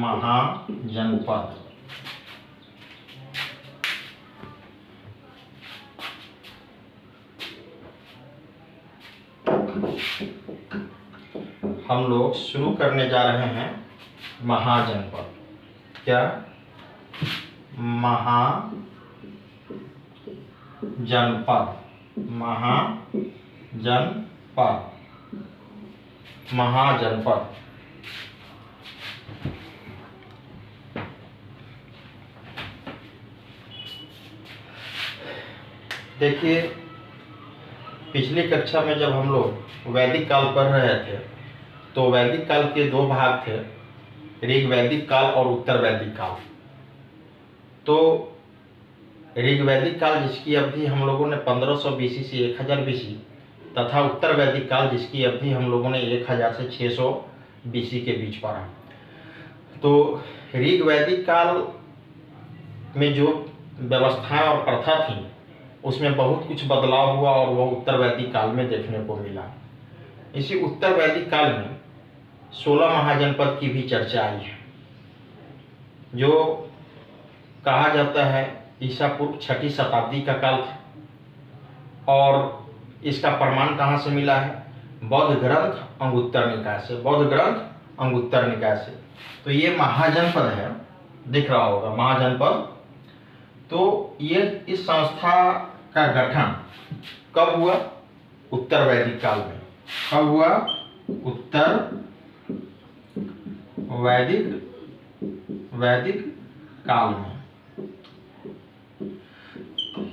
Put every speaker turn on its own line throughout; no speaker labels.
महाजनपद। हम लोग शुरू करने जा रहे हैं महाजनपद। क्या? महाजनपद, महाजनपद, महाजनपद। देखिए, पिछली कक्षा में जब हम लोग वैदिक काल पढ़ रहे थे तो वैदिक काल के दो भाग थे, ऋग वैदिक काल और उत्तर वैदिक काल। तो ऋग वैदिक काल जिसकी अवधि हम लोगों ने 1500 BC से 1000 BC तथा उत्तर वैदिक काल जिसकी अवधि हम लोगों ने 1000 से 600 BC के बीच पढ़ा। तो ऋग वैदिक काल में जो व्यवस्थाएं और प्रथा थी उसमें बहुत कुछ बदलाव हुआ और वह उत्तर वैदिक काल में देखने को मिला। इसी उत्तर वैदिक काल में 16 महाजनपद की भी चर्चा आई है, जो कहा जाता है ईसा पूर्व 6ठी शताब्दी का काल था। और इसका प्रमाण कहाँ से मिला है? बौद्ध ग्रंथ अंगुत्तर निकाय से, बौद्ध ग्रंथ अंगुत्तर निकाय से। तो ये महाजनपद है, दिख रहा होगा महाजनपद। तो ये इस संस्था का गठन कब हुआ? उत्तर वैदिक काल में। कब हुआ? उत्तर वैदिक काल में।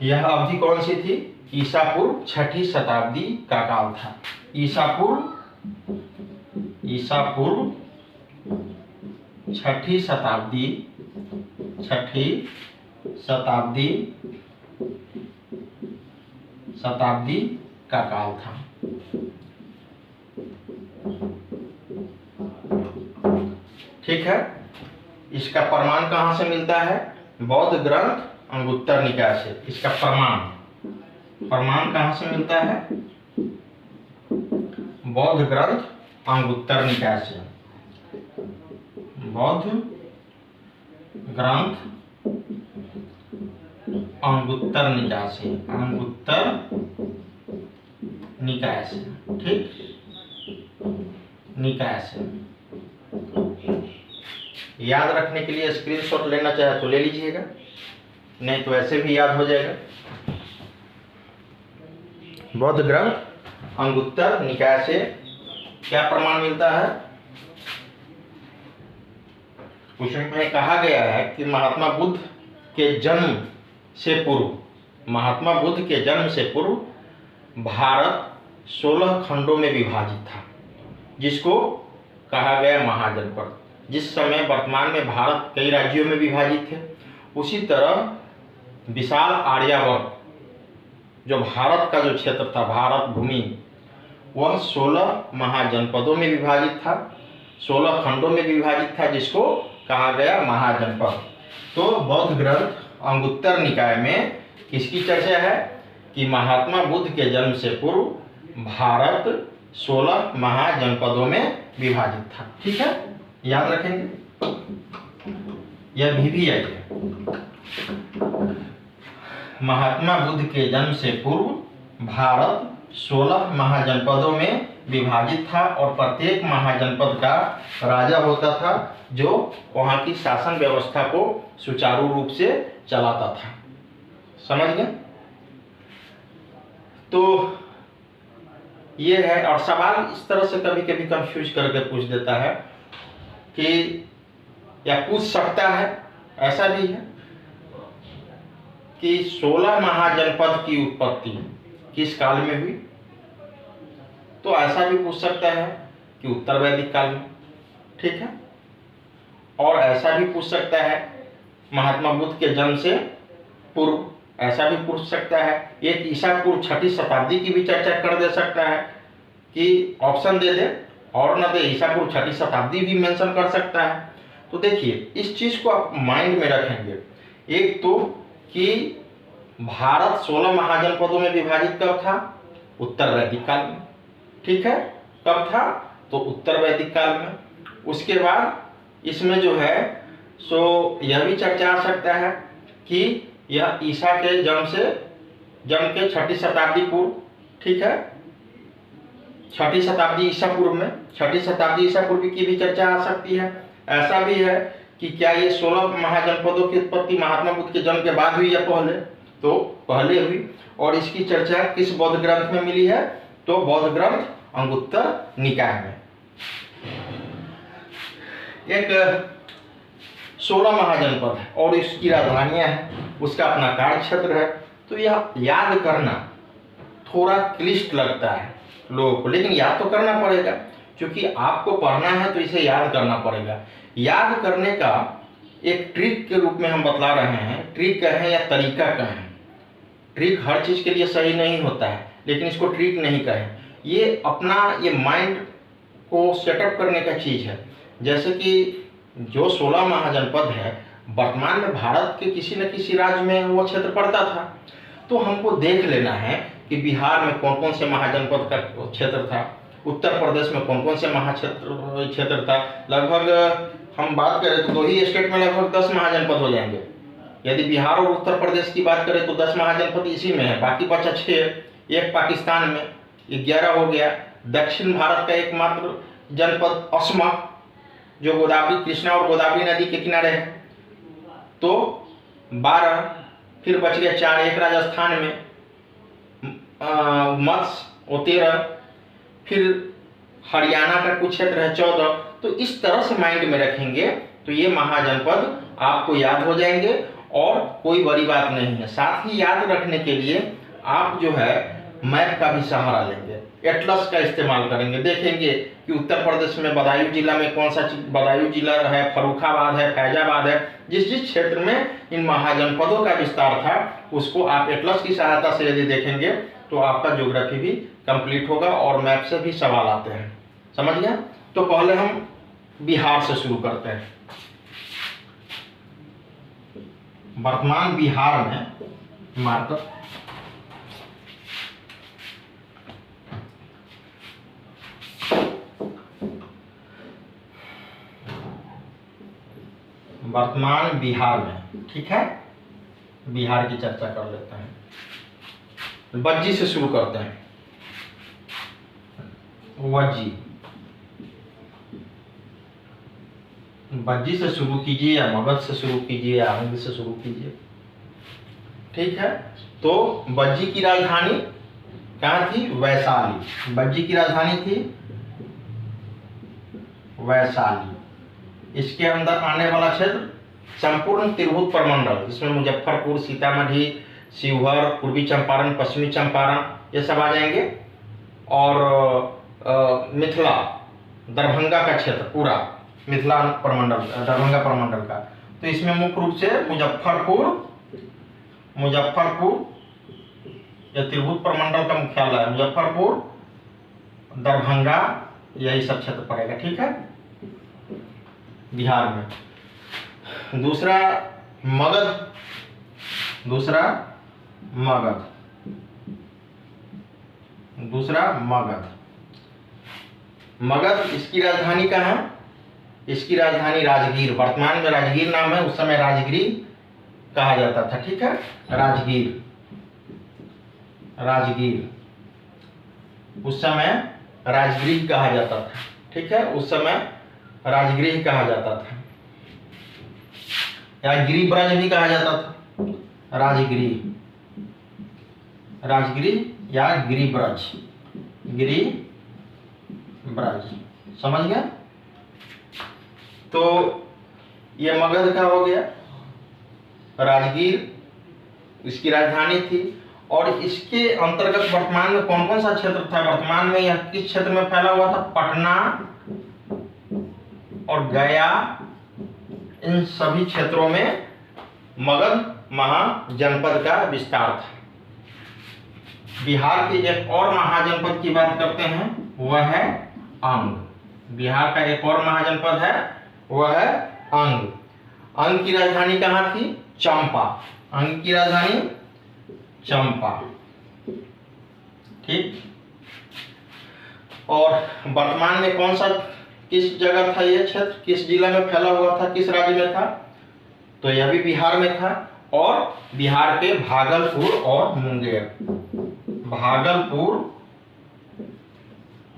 यह अवधि कौन सी थी? ईसा पूर्व 6ठी शताब्दी का काल था। ईसा पूर्व 6ठी शताब्दी का काल था। ठीक है। इसका प्रमाण कहाँ से मिलता है? बौद्ध ग्रंथ अंगुत्तर निकाय से। इसका प्रमाण कहाँ से मिलता है? बौद्ध ग्रंथ अंगुत्तर निकाय से। बौद्ध ग्रंथ अंगुत्तर निकाय से, अंगुत्तर निकाय से। ठीक, निकाय से। याद रखने के लिए स्क्रीनशॉट लेना चाहे तो ले लीजिएगा, नहीं तो ऐसे भी याद हो जाएगा। बौद्ध ग्रंथ अंगुत्तर निकाय से क्या प्रमाण मिलता है? उसमें कहा गया है कि महात्मा बुद्ध के जन्म से पूर्व भारत 16 खंडों में विभाजित था, जिसको कहा गया महाजनपद। जिस समय वर्तमान में भारत कई राज्यों में विभाजित थे, उसी तरह विशाल आर्यावर्त जो भारत का जो क्षेत्र था, भारत भूमि, वह 16 महाजनपदों में विभाजित था, 16 खंडों में विभाजित था, जिसको कहा गया महाजनपद। तो बौद्ध ग्रंथ अंगुत्तर निकाय में किसकी चर्चा है कि महात्मा बुद्ध के जन्म से पूर्व भारत 16 महाजनपदों में विभाजित था। ठीक है, याद रखेंगे। यह भी आई है। महात्मा बुद्ध के जन्म से पूर्व भारत 16 महाजनपदों में विभाजित था और प्रत्येक महाजनपद का राजा होता था, जो वहां की शासन व्यवस्था को सुचारू रूप से चलाता था। समझ गए? तो ये है। और सवाल इस तरह से कभी कभी कंफ्यूज करके पूछ देता है कि, या पूछ सकता है, ऐसा भी है कि 16 महाजनपद की उत्पत्ति किस काल में हुई? तो ऐसा भी पूछ सकता है कि उत्तर वैदिक काल में। ठीक है। और ऐसा भी पूछ सकता है महात्मा बुद्ध के जन्म से पूर्व, ऐसा भी पूछ सकता है। एक ईसा पूर्व 6ठी शताब्दी की भी चर्चा कर दे सकता है कि ऑप्शन दे दे, और न दे ईसा पूर्व 6ठी शताब्दी भी मेंशन कर सकता है। तो देखिए, इस चीज को आप माइंड में रखेंगे। एक तो कि भारत 16 महाजनपदों में विभाजित कब था? उत्तर वैदिक काल में। ठीक है, कब था? तो उत्तर वैदिक काल में। उसके बाद इसमें जो है सो यह भी चर्चा आ सकता है कि यह ईसा के जन्म के 6ठी शताब्दी पूर्व, ठीक है, 6ठी शताब्दी ईसा पूर्व में 6ठी शताब्दी ईसा पूर्व की भी चर्चा आ सकती है। ऐसा भी है कि क्या ये 16 महाजनपदों की उत्पत्ति महात्मा बुद्ध के जन्म के बाद हुई या पहले, तो पहले हुई। और इसकी चर्चा किस बौद्ध ग्रंथ में मिली है, तो बौद्ध ग्रंथ अंगुत्तर निकाय में। एक 16 महाजनपद है और इसकी राजधानियां हैं, उसका अपना कार्य क्षेत्र है। तो यह याद करना थोड़ा क्लिष्ट लगता है लोगों को, लेकिन याद तो करना पड़ेगा, क्योंकि आपको पढ़ना है तो इसे याद करना पड़ेगा। याद करने का एक ट्रिक के रूप में हम बतला रहे हैं, ट्रिक कहें या तरीका कहें। ट्रिक हर चीज़ के लिए सही नहीं होता है, लेकिन इसको ट्रिक नहीं कहें। ये अपना ये माइंड को सेटअप करने का चीज़ है। जैसे कि जो 16 महाजनपद है, वर्तमान में भारत के किसी न किसी राज्य में वो क्षेत्र पड़ता था। तो हमको देख लेना है कि बिहार में कौन कौन से महाजनपद का क्षेत्र था, उत्तर प्रदेश में कौन कौन से क्षेत्र था। लगभग हम बात करें तो 2 ही स्टेट में लगभग 10 महाजनपद हो जाएंगे। यदि बिहार और उत्तर प्रदेश की बात करें तो 10 महाजनपद इसी में है, बाकी बचा 6, एक पाकिस्तान में, 11 हो गया। दक्षिण भारत का एकमात्र जनपद असम, जो गोदावरी, कृष्णा और गोदावरी नदी के किनारे है, तो 12। फिर बच गया 4, एक राजस्थान में, मत्स्य, वो 13। फिर हरियाणा का कुछ क्षेत्र है 14। तो इस तरह से माइंड में रखेंगे तो ये महाजनपद आपको याद हो जाएंगे और कोई बड़ी बात नहीं है। साथ ही याद रखने के लिए आप जो है मैप का भी सहारा लेंगे, एटलस का इस्तेमाल करेंगे। देखेंगे कि उत्तर प्रदेश में बदायूं जिला में कौन सा बदायूं जिला है, फर्रुखाबाद है, फैजाबाद है। जिस जिस क्षेत्र में इन महाजनपदों का विस्तार था उसको आप एटलस की सहायता से यदि देखेंगे तो आपका ज्योग्राफी भी कंप्लीट होगा और मैप से भी सवाल आते हैं। समझ गया? तो पहले हम बिहार से शुरू करते हैं। वर्तमान बिहार में मार्कर वर्तमान बिहार में, ठीक है, बिहार की चर्चा कर लेते हैं। वज्जी से शुरू करते हैं। वज्जी से शुरू कीजिए या मगध से शुरू कीजिए या अंग से शुरू कीजिए, ठीक है। तो वज्जी की राजधानी कहाँ थी? वैशाली। वज्जी की राजधानी थी वैशाली। इसके अंदर आने वाला क्षेत्र संपूर्ण तिरहुत प्रमंडल, जिसमें मुजफ्फरपुर, सीतामढ़ी, शिवहर, पूर्वी चंपारण, पश्चिमी चंपारण ये सब आ जाएंगे। और मिथिला, दरभंगा का क्षेत्र पूरा, मिथिला प्रमंडल, दरभंगा प्रमंडल का। तो इसमें मुख्य रूप से मुजफ्फरपुर या तिरहुत प्रमंडल का मुख्यालय है, मुजफ्फरपुर, दरभंगा, यही सब क्षेत्र पड़ेगा, ठीक है, बिहार में। दूसरा मगध, इसकी राजधानी कहाँ है? इसकी राजधानी राजगीर। वर्तमान में राजगीर नाम है, उस समय राजगिरी कहा जाता था, ठीक है, राजगीर उस समय राजगिरी कहा जाता था, ठीक है, उस समय राजगिरी कहा जाता था, या गिरिब्रज भी कहा जाता था। राजगिरी या गिरिब्रज, समझ गया? तो ये मगध का हो गया। राजगीर इसकी राजधानी थी। और इसके अंतर्गत वर्तमान में कौन कौन सा क्षेत्र था? वर्तमान में यह किस क्षेत्र में फैला हुआ था? पटना और गया, इन सभी क्षेत्रों में मगध महाजनपद का विस्तार था। बिहार के एक और महाजनपद की बात करते हैं, वह है अंग। बिहार का एक और महाजनपद है, वह है अंग। अंग की राजधानी कहाँ थी? चंपा। अंग की राजधानी चंपा, ठीक। और वर्तमान में कौन सा किस जगह था ये क्षेत्र, किस जिला में फैला हुआ था, किस राज्य में था, तो यह भी बिहार में था। और बिहार के भागलपुर और मुंगेर,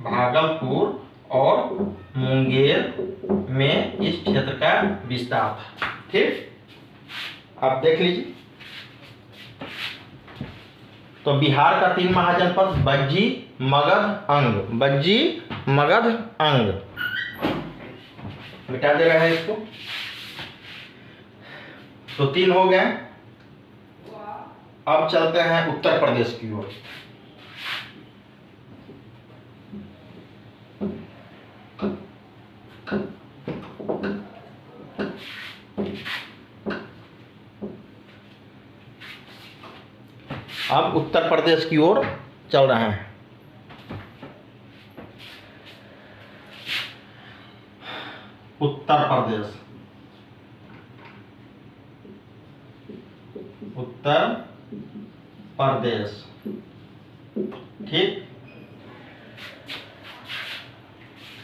भागलपुर और मुंगेर में इस क्षेत्र का विस्तार था। ठीक, आप देख लीजिए। तो बिहार का 3 महाजनपद बज्जी, मगध, अंग, बज्जी, मगध, अंग, मिटा दे रहा है इसको। तो 3 हो गए। अब चलते हैं उत्तर प्रदेश की ओर। अब उत्तर प्रदेश की ओर चल रहे हैं। उत्तर प्रदेश, उत्तर प्रदेश, ठीक।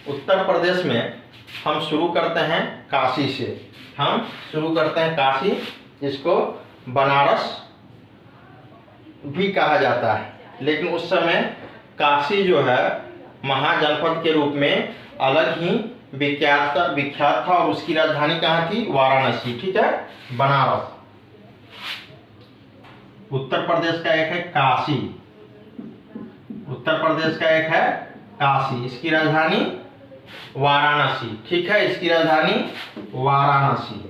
उत्तर प्रदेश में हम शुरू करते हैं काशी से। हम शुरू करते हैं काशी, जिसको बनारस भी कहा जाता है, लेकिन उस समय काशी जो है महाजनपद के रूप में अलग ही विख्यात था और उसकी राजधानी कहाँ थी? वाराणसी, ठीक है, बनारस। उत्तर प्रदेश का एक है काशी, उत्तर प्रदेश का एक है काशी, इसकी राजधानी वाराणसी, ठीक है, इसकी राजधानी वाराणसी,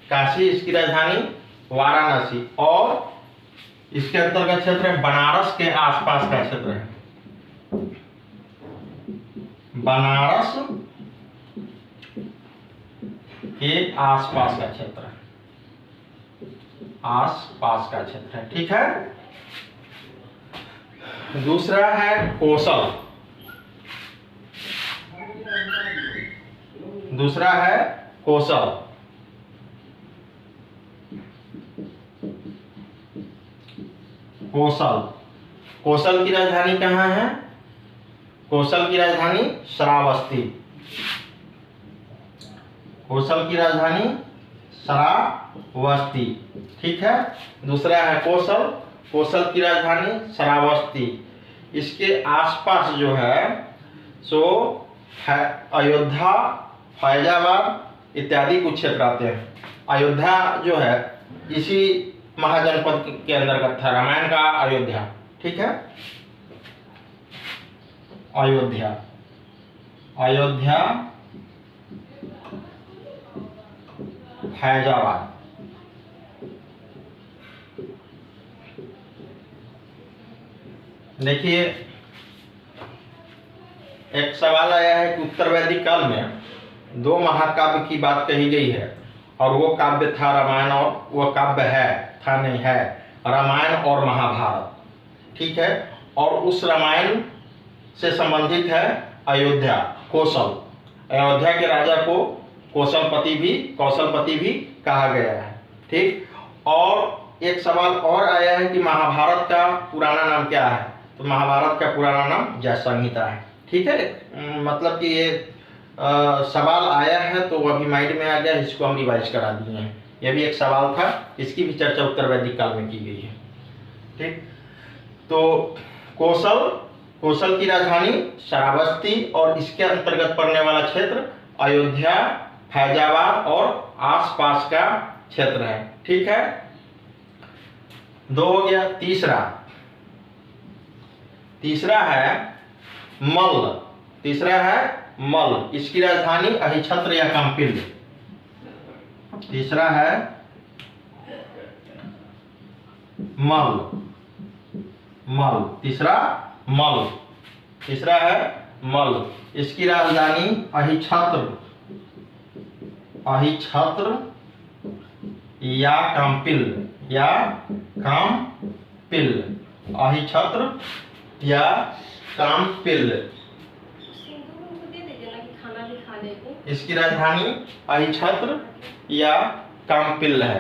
काशी, इसकी राजधानी वाराणसी। और इसके अंतर्गत क्षेत्र है बनारस के आसपास का क्षेत्र है, बनारस के आसपास का क्षेत्र है, आसपास का क्षेत्र है, ठीक है। दूसरा है कोसल, दूसरा है कोसल, कोसल, कोसल की राजधानी कहाँ है? कोसल की राजधानी श्रावस्ती, कोसल की राजधानी श्रावस्ती, ठीक है। दूसरा है कोसल, कोसल की राजधानी श्रावस्ती। इसके आसपास जो है सो अयोध्या, फैजाबाद इत्यादि कुछ क्षेत्र आते हैं। अयोध्या जो है इसी महाजनपद के अंतर्गत था, रामायण का अयोध्या, ठीक है, अयोध्या, अयोध्या, फैजाबाद। देखिए, एक सवाल आया है कि उत्तर वैदिक काल में 2 महाकाव्य की बात कही गई है, और वो काव्य था रामायण, और वो काव्य है, था नहीं है, रामायण और महाभारत, ठीक है। और उस रामायण से संबंधित है अयोध्या, कौशल, अयोध्या के राजा को कौशलपति भी कहा गया है, ठीक। और एक सवाल और आया है कि महाभारत का पुराना नाम क्या है? तो महाभारत का पुराना नाम जय संहिता है, ठीक है। मतलब कि ये सवाल आया है तो अभी माइंड में आ गया, इसको हम रिवाइज करा दिए हैं। यह भी एक सवाल था, इसकी भी चर्चा उत्तर वैदिक काल में की गई है, ठीक। तो कौशल की राजधानी श्रावस्ती और इसके अंतर्गत पड़ने वाला क्षेत्र अयोध्या, फैजाबाद और आसपास का क्षेत्र है, ठीक है। 2 हो गया। तीसरा है मल्ल, तीसरा है मल्ल, इसकी राजधानी अहिछत्र या कंपिल। तीसरा है मल्ल, तीसरा है मल्ल, इसकी राजधानी अहिछत्र या कंपिल, अहिछत्र या कंपिल, इसकी राजधानी अहिछत्र या कंपिल है।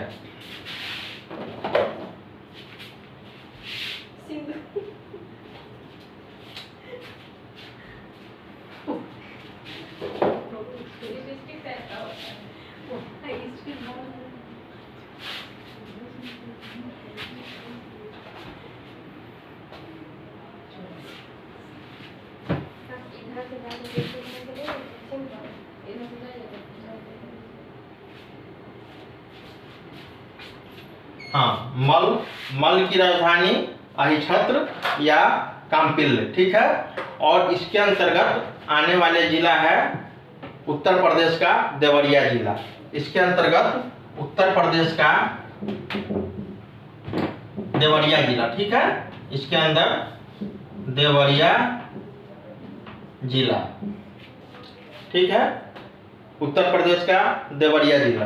हाँ, मल की राजधानी अहिछत्र या काम्पिल्य, ठीक है। और इसके अंतर्गत आने वाले जिला है उत्तर प्रदेश का देवरिया जिला। इसके अंतर्गत उत्तर प्रदेश का देवरिया जिला, ठीक है। इसके अंदर देवरिया जिला, ठीक है, उत्तर प्रदेश का देवरिया जिला।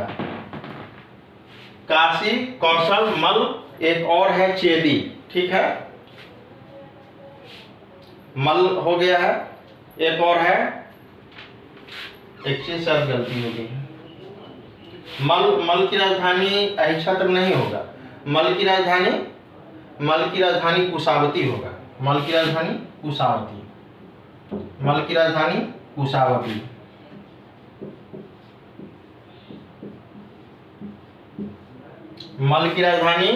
काशी, कौशल, मल, एक और है चेदी, ठीक है। मल हो गया है, एक और है, एक चीज सर गलती हो गई। मल की राजधानी अहिछत्र नहीं होगा। मल की राजधानी कुशावती होगा। मल की राजधानी कुशावती। मल की राजधानी कुशावती। मल की राजधानी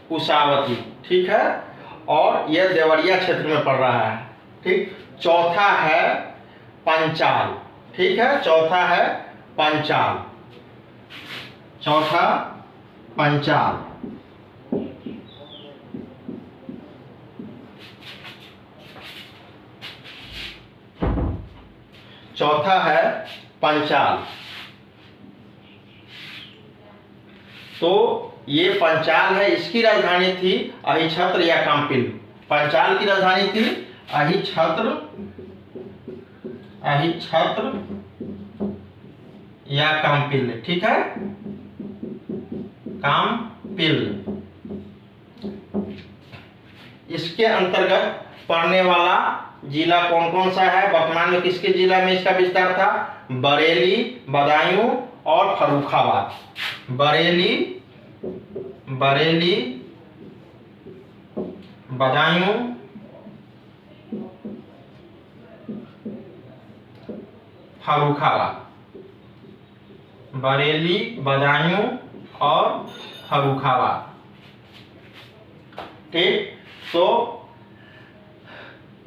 कुशावती, ठीक है। और यह देवरिया क्षेत्र में पड़ रहा है, ठीक। चौथा है पंचाल, ठीक है। चौथा है पंचाल। चौथा पंचाल। चौथा है पंचाल। तो ये पंचाल है, इसकी राजधानी थी अहिछत्र या काम्पिल्य। पंचाल की राजधानी थी अहिछत्र या काम्पिल्य, ठीक है, काम्पिल्य। इसके अंतर्गत पड़ने वाला जिला कौन कौन सा है? वर्तमान में किसके जिला में इसका विस्तार था? बरेली, बदायूं और फर्रुखाबाद। बरेली, बदायूं, फर्रुखाबाद। बरेली, बदायूं और फर्रुखाबाद, ठीक। तो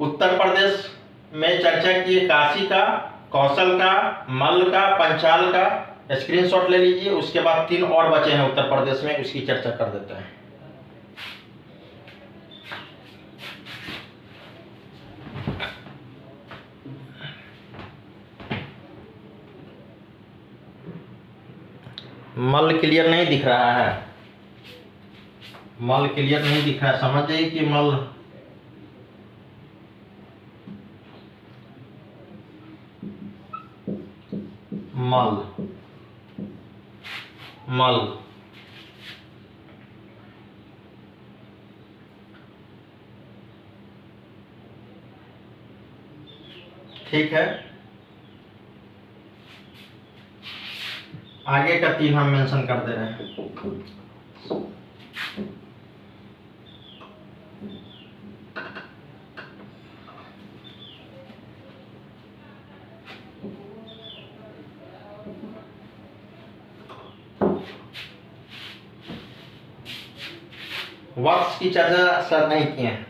उत्तर प्रदेश में चर्चा की काशी का, कौशल का, मल्ल का, पंचाल का, स्क्रीनशॉट ले लीजिए। उसके बाद 3 और बचे हैं उत्तर प्रदेश में, उसकी चर्चा कर देते हैं। मल्ल क्लियर नहीं दिख रहा है, मल्ल क्लियर नहीं दिख रहा है, समझ जाइए कि मल्ल मल, ठीक है। आगे का 3 हम मेंशन कर दे रहे हैं। वत्स की चर्चा सर नहीं किए हैं।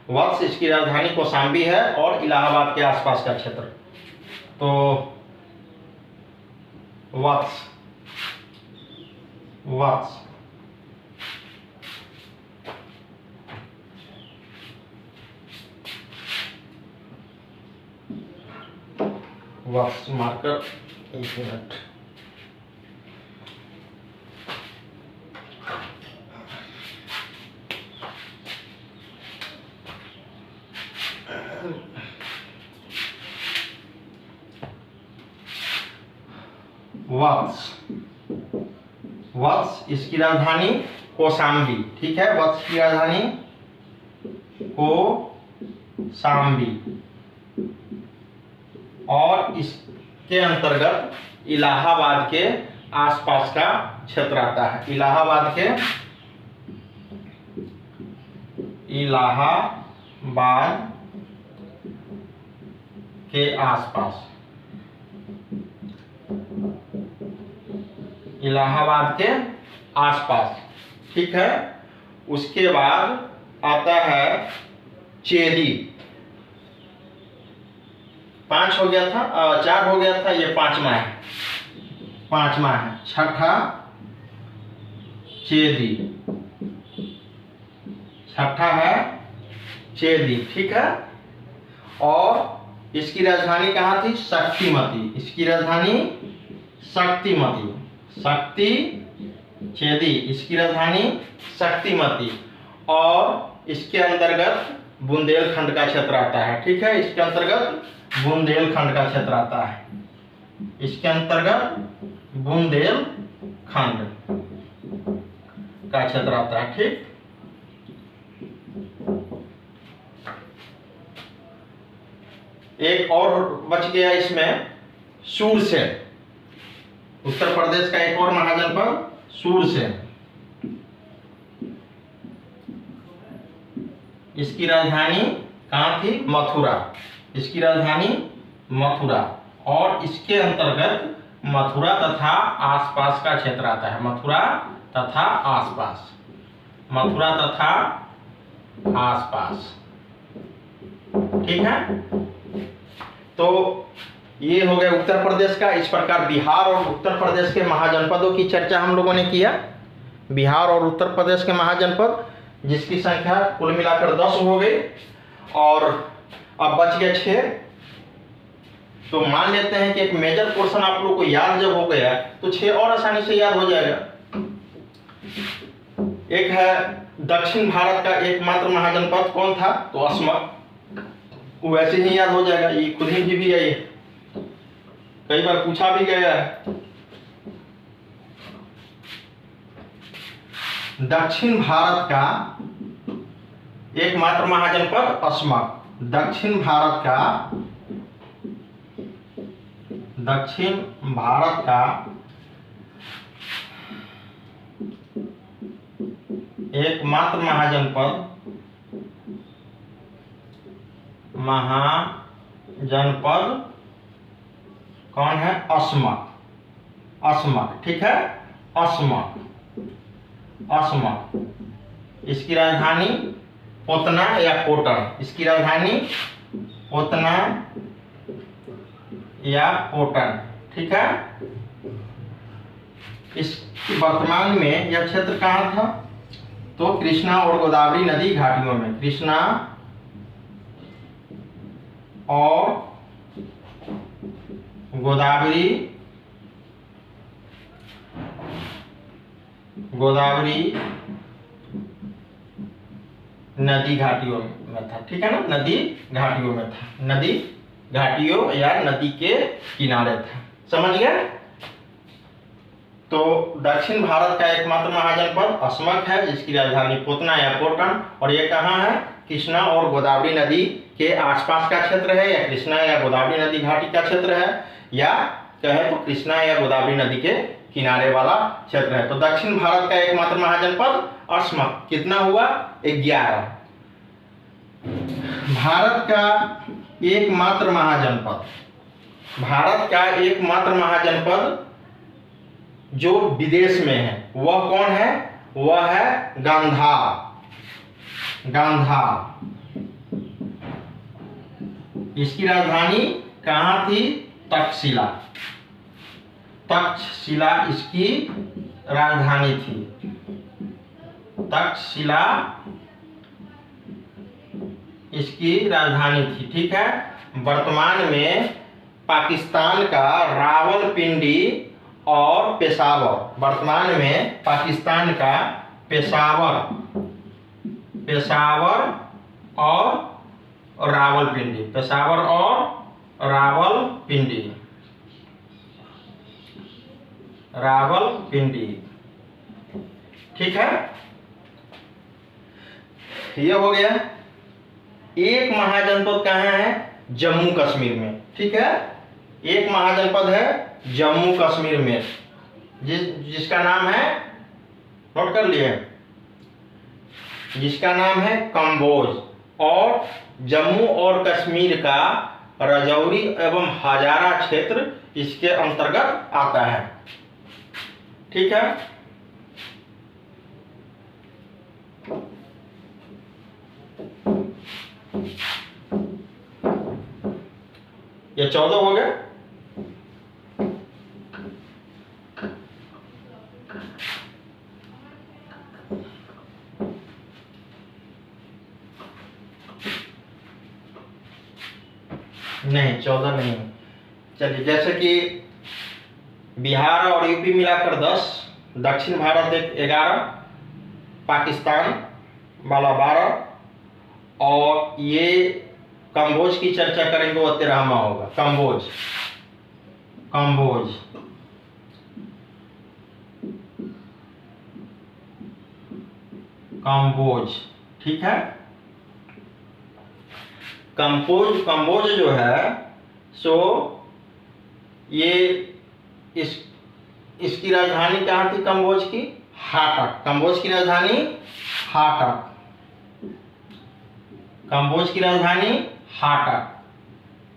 वत्स इसकी राजधानी कौशाम्बी है और इलाहाबाद के आसपास का क्षेत्र। तो वत्स मार्कर, 1 मिनट। वत्स इसकी राजधानी कौशाम्बी, ठीक है। वत्स की राजधानी कौशाम्बी और इसके अंतर्गत इलाहाबाद के आसपास का क्षेत्र आता है। इलाहाबाद के आसपास, इलाहाबाद के आसपास, ठीक है। उसके बाद आता है चेदी। 5 हो गया था, 4 हो गया था, ये 5वां है। 5वां है। चेदी, छठा है चेदी, ठीक है। और इसकी राजधानी कहाँ थी? शक्तिमती। इसकी राजधानी शक्तिमती, शक्ति चेदी, इसकी राजधानी शक्तिमती। और इसके अंतर्गत बुंदेलखंड का क्षेत्र आता है, ठीक है। इसके अंतर्गत बुंदेलखंड का क्षेत्र आता है, इसके अंतर्गत बुंदेलखंड का क्षेत्र आता है, ठीक। एक और बच गया इसमें, सूरसेन। उत्तर प्रदेश का एक और महाजनपद सूरसेन। इसकी राजधानी कहाँ थी? मथुरा। इसकी राजधानी मथुरा। और इसके अंतर्गत मथुरा तथा आसपास का क्षेत्र आता है, मथुरा तथा आसपास, मथुरा तथा आसपास, ठीक है। तो ये हो गया उत्तर प्रदेश का। इस प्रकार बिहार और उत्तर प्रदेश के महाजनपदों की चर्चा हम लोगों ने किया। बिहार और उत्तर प्रदेश के महाजनपद जिसकी संख्या कुल मिलाकर 10 हो गई, और अब बच गए 6। तो मान लेते हैं कि एक मेजर पोर्शन आप लोग को याद जब हो गया तो 6 और आसानी से याद हो जाएगा। एक है दक्षिण भारत का एकमात्र महाजनपद, कौन था? तो असमक। वैसे ही याद हो जाएगा, ये खुद ही भी है, ये कई बार पूछा भी गया है। दक्षिण भारत का एकमात्र महाजनपद असमक। दक्षिण भारत का एकमात्र महाजनपद कौन है? असमक। असमक, ठीक है, असमक। असमक। इसकी राजधानी पोतना या कोटन। इसकी राजधानी पोतना या कोटन, ठीक है। इस वर्तमान में यह क्षेत्र कहाँ था? तो कृष्णा और गोदावरी नदी घाटियों में। कृष्णा और गोदावरी नदी घाटियों में था, ठीक है ना। नदी घाटियों में था, नदी घाटियों या नदी के किनारे था, समझ गए। तो दक्षिण भारत का एकमात्र महाजनपद असमक है, जिसकी राजधानी पोतना या कोटन। और ये कहाँ है? कृष्णा और गोदावरी नदी के आसपास का क्षेत्र है, या कृष्णा या गोदावरी नदी घाटी का क्षेत्र है, या कहे तो कृष्णा या गोदावरी नदी के किनारे वाला क्षेत्र है। तो दक्षिण भारत का एकमात्र महाजनपद असमक। कितना हुआ? 11। भारत का एकमात्र महाजनपद, भारत का एकमात्र महाजनपद जो विदेश में है वह कौन है? वह है गांधार। गांधार। इसकी राजधानी कहाँ थी? तक्षशिला। तक्षशिला इसकी राजधानी थी। तक्षशिला इसकी राजधानी थी, ठीक है। वर्तमान में पाकिस्तान का रावलपिंडी और पेशावर, वर्तमान में पाकिस्तान का पेशावर और रावलपिंडी, पेशावर और रावलपिंडी, ठीक है। ये हो गया। एक महाजनपद कहाँ है? जम्मू कश्मीर में, ठीक है। एक महाजनपद है जम्मू कश्मीर में, जिसका नाम है, नोट कर लिए, जिसका नाम है कंबोज। और जम्मू और कश्मीर का राजौरी एवं हजारा क्षेत्र इसके अंतर्गत आता है, ठीक है। ये 14 हो गए। नहीं 14 नहीं। चलिए, जैसे कि बिहार और यूपी मिलाकर 10, दक्षिण भारत 11, पाकिस्तान वाला 12, और ये कंबोज की चर्चा करेंगे वो 13वां होगा। कंबोज, कंबोज, कंबोज, ठीक है। कंबोज जो है सो ये इसकी राजधानी कहाँ थी कंबोज की? हाटक। कंबोज की राजधानी हाटक, कंबोज की राजधानी हाटक।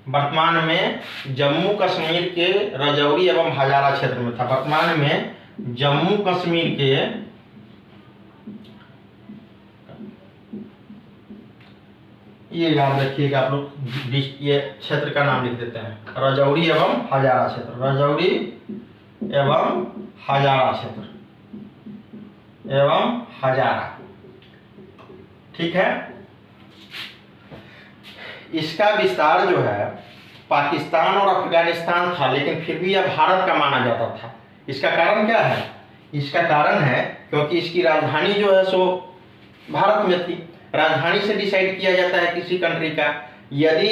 वर्तमान में जम्मू कश्मीर के रजौरी एवं हजारा क्षेत्र में था। वर्तमान में जम्मू कश्मीर के ये याद रखिएगा आप लोग, ये क्षेत्र का नाम लिख देते हैं, रजौरी एवं हजारा क्षेत्र, रजौरी एवं हजारा क्षेत्र एवं हजारा, ठीक है। इसका विस्तार जो है पाकिस्तान और अफगानिस्तान था, लेकिन फिर भी यह भारत का माना जाता था। इसका कारण क्या है? इसका कारण है क्योंकि इसकी राजधानी जो है सो भारत में थी। राजधानी से डिसाइड किया जाता है किसी कंट्री का। यदि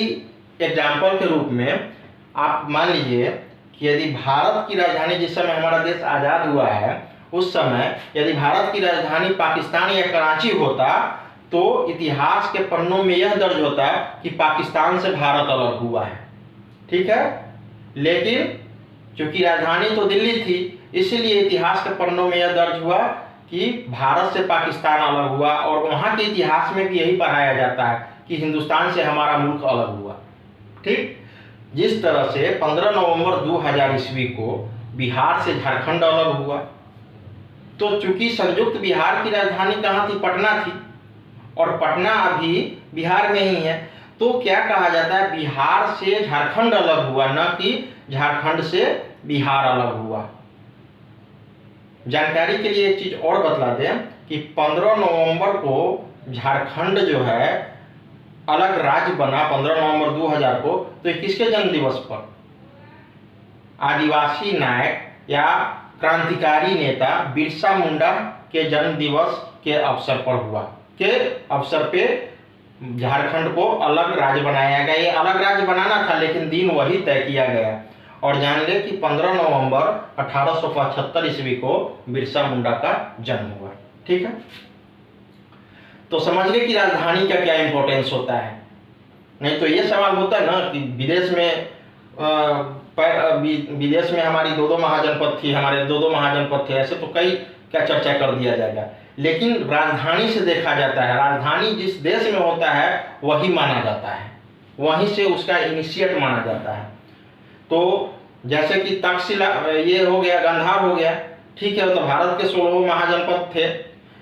एग्जाम्पल के रूप में आप मान लीजिए कि यदि भारत की राजधानी, जिस समय हमारा देश आज़ाद हुआ है उस समय यदि भारत की राजधानी पाकिस्तान या कराची होता तो इतिहास के पन्नों में यह दर्ज होता कि पाकिस्तान से भारत अलग हुआ है, ठीक है। लेकिन चूंकि राजधानी तो दिल्ली थी, इसलिए इतिहास के पन्नों में यह दर्ज हुआ कि भारत से पाकिस्तान अलग हुआ, और वहाँ के इतिहास में भी यही पढ़ाया जाता है कि हिंदुस्तान से हमारा मुल्क अलग हुआ, ठीक। जिस तरह से 15 नवंबर 2000 ईस्वी को बिहार से झारखंड अलग हुआ, तो चूंकि संयुक्त बिहार की राजधानी कहाँ थी? पटना थी, और पटना अभी बिहार में ही है, तो क्या कहा जाता है? बिहार से झारखंड अलग हुआ, न कि झारखंड से बिहार अलग हुआ। जानकारी के लिए एक चीज और बतला दें कि 15 नवंबर को झारखंड जो है अलग राज्य बना 15 नवंबर 2000 को, तो किसके जन्म दिवस पर? आदिवासी नायक या क्रांतिकारी नेता बिरसा मुंडा के जन्म दिवस के अवसर पर हुआ। के अवसर पे झारखंड को अलग राज्य बनाया गया। ये अलग राज्य बनाना था, लेकिन दिन वही तय किया गया। और जान ले कि 15 नवंबर 1875 ईस्वी को बिरसा मुंडा का जन्म हुआ, ठीक है। तो समझ गए कि राजधानी का क्या इंपॉर्टेंस होता है। नहीं तो ये सवाल होता है ना कि विदेश में हमारी दो महाजनपद थी, हमारे दो महाजनपद थे, ऐसे तो कई क्या चर्चा कर दिया जाएगा। लेकिन राजधानी से देखा जाता है, राजधानी जिस देश में होता है वही माना जाता है, वहीं से उसका इनिशिएट माना जाता है। तो जैसे कि तक्षशिला ये हो गया, गांधार हो गया, ठीक है, तो भारत के 16 महाजनपद थे,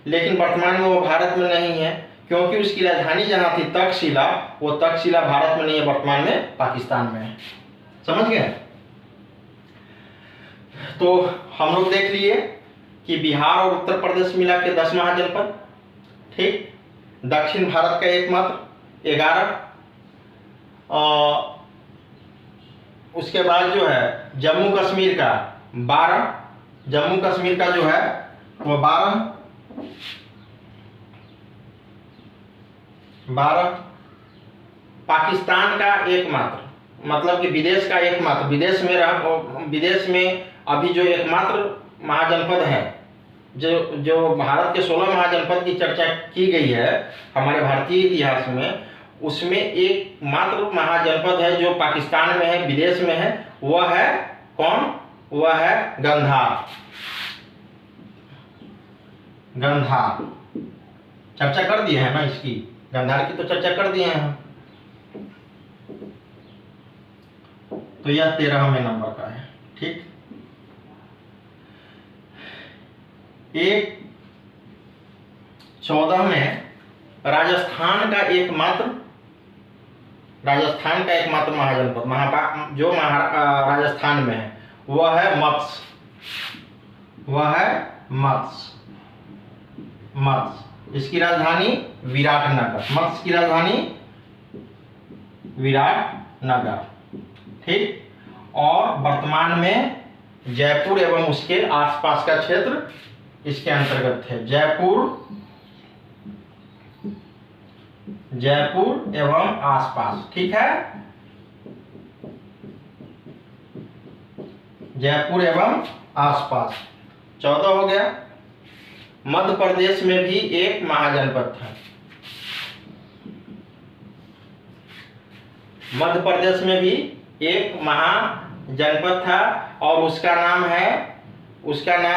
लेकिन वर्तमान में वो भारत में नहीं है, क्योंकि उसकी राजधानी जहाँ थी तक्षशिला, वो तक्षशिला भारत में नहीं है, वर्तमान में पाकिस्तान में है। समझ गए? तो हम लोग देख लिए कि बिहार और उत्तर प्रदेश मिला के 10 महाजनपद, ठीक। दक्षिण भारत का एकमात्र 11, उसके बाद जो है जम्मू कश्मीर का 12, जम्मू कश्मीर का जो है वो 12, पाकिस्तान का एकमात्र, मतलब कि विदेश का एकमात्र, विदेश में अभी जो एकमात्र महाजनपद है, जो भारत के 16 महाजनपद की चर्चा की गई है हमारे भारतीय इतिहास में, उसमें एक मात्र महाजनपद है जो पाकिस्तान में है, विदेश में है, वह है कौन? वह है गांधार। गांधार चर्चा कर दिए है ना, इसकी गांधार की तो चर्चा कर दिए हैं। तो यह 13वें नंबर का है, ठीक। एक 14 में राजस्थान का एकमात्र महाजनपद जो राजस्थान में है वह है मत्स्य, वह है मत्स्य। इसकी राजधानी विराटनगर, मत्स्य की राजधानी विराटनगर, नगर, ठीक। और वर्तमान में जयपुर एवं उसके आसपास का क्षेत्र इसके अंतर्गत है। जयपुर एवं आसपास, ठीक है, जयपुर एवं आसपास। 14 हो गया। मध्य प्रदेश में भी एक महाजनपद था। मध्य प्रदेश में भी एक महाजनपद था और उसका नाम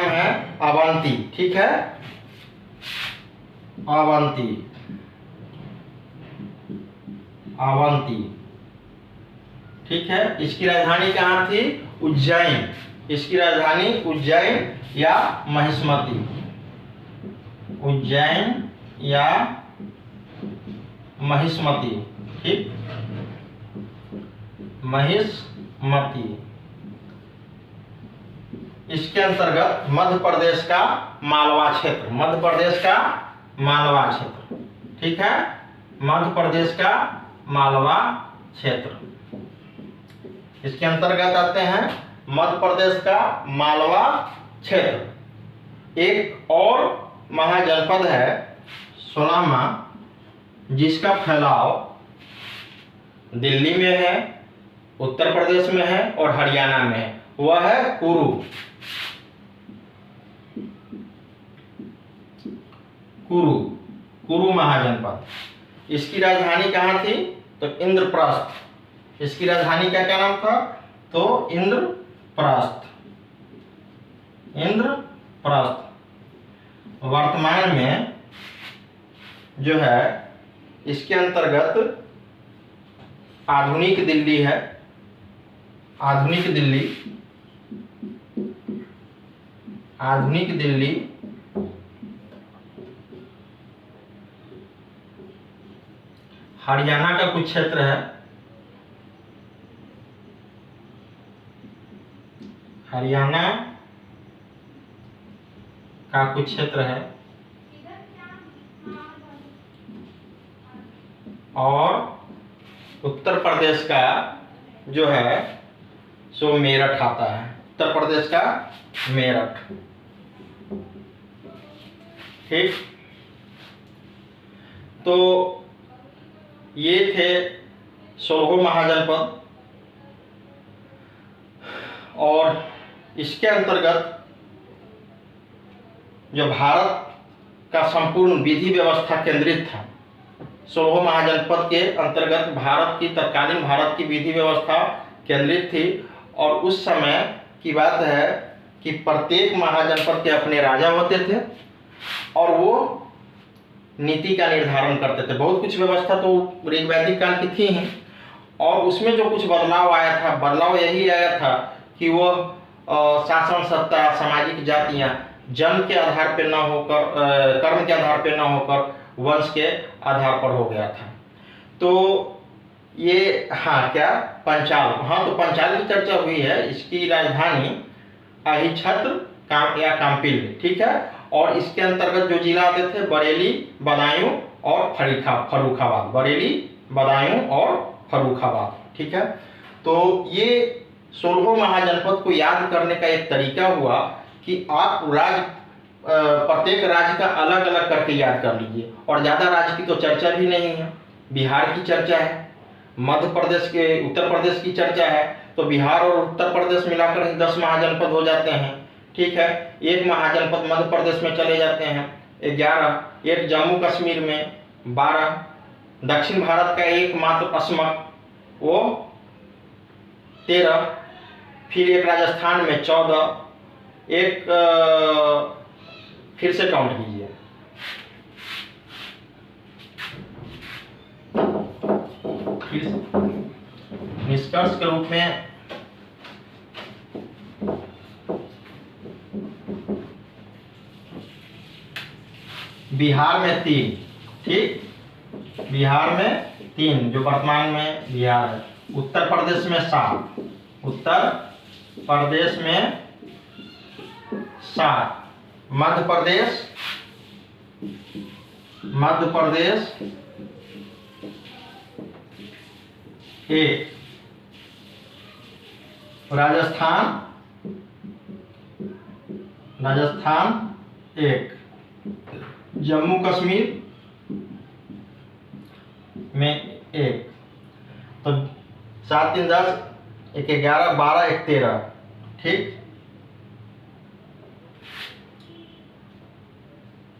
है अवंती, ठीक है, अवंती, ठीक है। इसकी राजधानी कहाँ थी? उज्जैन। इसकी राजधानी उज्जैन या महिष्मती, उज्जैन या महिष्मती, ठीक, महिष्मती। इसके अंतर्गत मध्य प्रदेश का मालवा क्षेत्र, मध्य प्रदेश का मालवा क्षेत्र, ठीक है, मध्य प्रदेश का मालवा क्षेत्र। इसके अंतर्गत आते हैं मध्य प्रदेश का मालवा क्षेत्र। एक और महाजनपद है 16वां, जिसका फैलाव दिल्ली में है, उत्तर प्रदेश में है और हरियाणा में है। वह है कुरु महाजनपद। इसकी राजधानी कहाँ थी? तो इंद्रप्रस्थ। इसकी राजधानी का क्या नाम था? तो इंद्रप्रस्थ। वर्तमान में जो है इसके अंतर्गत आधुनिक दिल्ली है, आधुनिक दिल्ली हरियाणा का कुछ क्षेत्र है, हरियाणा का कुछ क्षेत्र है और उत्तर प्रदेश का जो है सो मेरठ आता है, उत्तर प्रदेश का मेरठ, ठीक। तो ये थे 16 महाजनपद और इसके अंतर्गत जो भारत का संपूर्ण विधि व्यवस्था केंद्रित था। 16 महाजनपद के अंतर्गत तत्कालीन भारत की विधि व्यवस्था केंद्रित थी और उस समय की बात है कि प्रत्येक महाजनपद के अपने राजा होते थे और वो नीति का निर्धारण करते थे। बहुत कुछ व्यवस्था तो ऋग्वैदिक काल की थी ही और उसमें जो कुछ बदलाव आया था, बदलाव यही आया था कि वो शासन सत्ता, सामाजिक जातियां जन्म के आधार पर न होकर, कर्म के आधार पर न होकर वंश के आधार पर हो गया था। तो ये पंचाल, तो पंचाल की चर्चा हुई है। इसकी राजधानी अहिच्छत्र या काम्पिल, ठीक है, और इसके अंतर्गत जो जिला आते थे बरेली, बदायूं और फर्रुखाबाद, बरेली, बदायूं और फर्रुखाबाद, ठीक है। तो ये 16 महाजनपद को याद करने का एक तरीका हुआ कि आप प्रत्येक राज्य का अलग अलग करके याद कर लीजिए। और ज़्यादा राज्य की तो चर्चा भी नहीं है, बिहार की चर्चा है, मध्य प्रदेश के, उत्तर प्रदेश की चर्चा है, तो बिहार और उत्तर प्रदेश मिलाकर ही 10 महाजनपद हो जाते हैं, ठीक है। एक महाजनपद मध्य प्रदेश में चले जाते हैं 11, एक जम्मू कश्मीर में 12, दक्षिण भारत का एकमात्र अस्मक वो 13, फिर एक राजस्थान में 14, एक फिर से काउंट कीजिए, निष्कर्ष के रूप में बिहार में 3, ठीक, बिहार में 3 जो वर्तमान में बिहार है। उत्तर प्रदेश में 7, उत्तर प्रदेश में 7, मध्य प्रदेश 1, राजस्थान एक, जम्मू कश्मीर में एक। तो 7 3 10, 1 11 12 1 13, ठीक।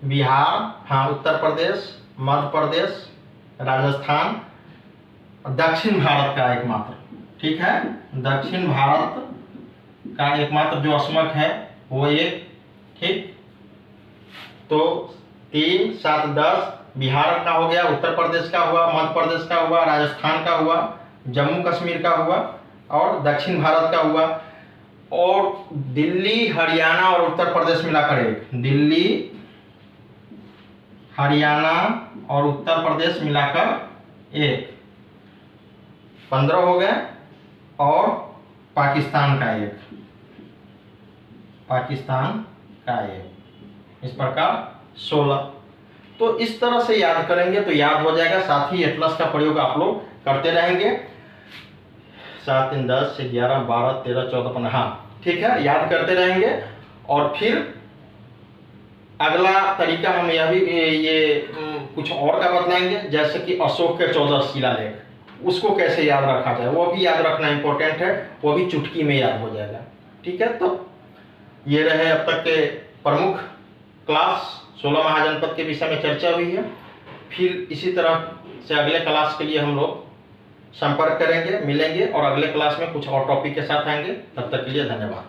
बिहार, हाँ, उत्तर प्रदेश, मध्य प्रदेश, राजस्थान, दक्षिण भारत का एकमात्र, ठीक है, दक्षिण भारत का एकमात्र जो असमक है वो एक, ठीक। तो 3 7 10 बिहार का हो गया, उत्तर प्रदेश का हुआ, मध्य प्रदेश का हुआ, राजस्थान का हुआ, जम्मू कश्मीर का हुआ और दक्षिण भारत का हुआ। और दिल्ली, हरियाणा और उत्तर प्रदेश मिलाकर एक, दिल्ली, हरियाणा और उत्तर प्रदेश मिलाकर एक, 15 हो गए। और पाकिस्तान का एक, इस प्रकार 16। तो इस तरह से याद करेंगे तो याद हो जाएगा। साथ ही एटलस का प्रयोग आप लोग करते रहेंगे। 7 3 10 11 12 13 14 15, हाँ ठीक है, याद करते रहेंगे। और फिर अगला तरीका हम यह भी कुछ और का बतलाएंगे, जैसे कि अशोक के 14 शिलालेख, उसको कैसे याद रखा जाए, वो भी याद रखना इंपॉर्टेंट है, वो भी चुटकी में याद हो जाएगा, ठीक है। तो ये रहे अब तक के प्रमुख क्लास, 16 महाजनपद के विषय में चर्चा हुई है। फिर इसी तरह से अगले क्लास के लिए हम लोग संपर्क करेंगे, मिलेंगे और अगले क्लास में कुछ और टॉपिक के साथ आएंगे। तब तक के लिए धन्यवाद।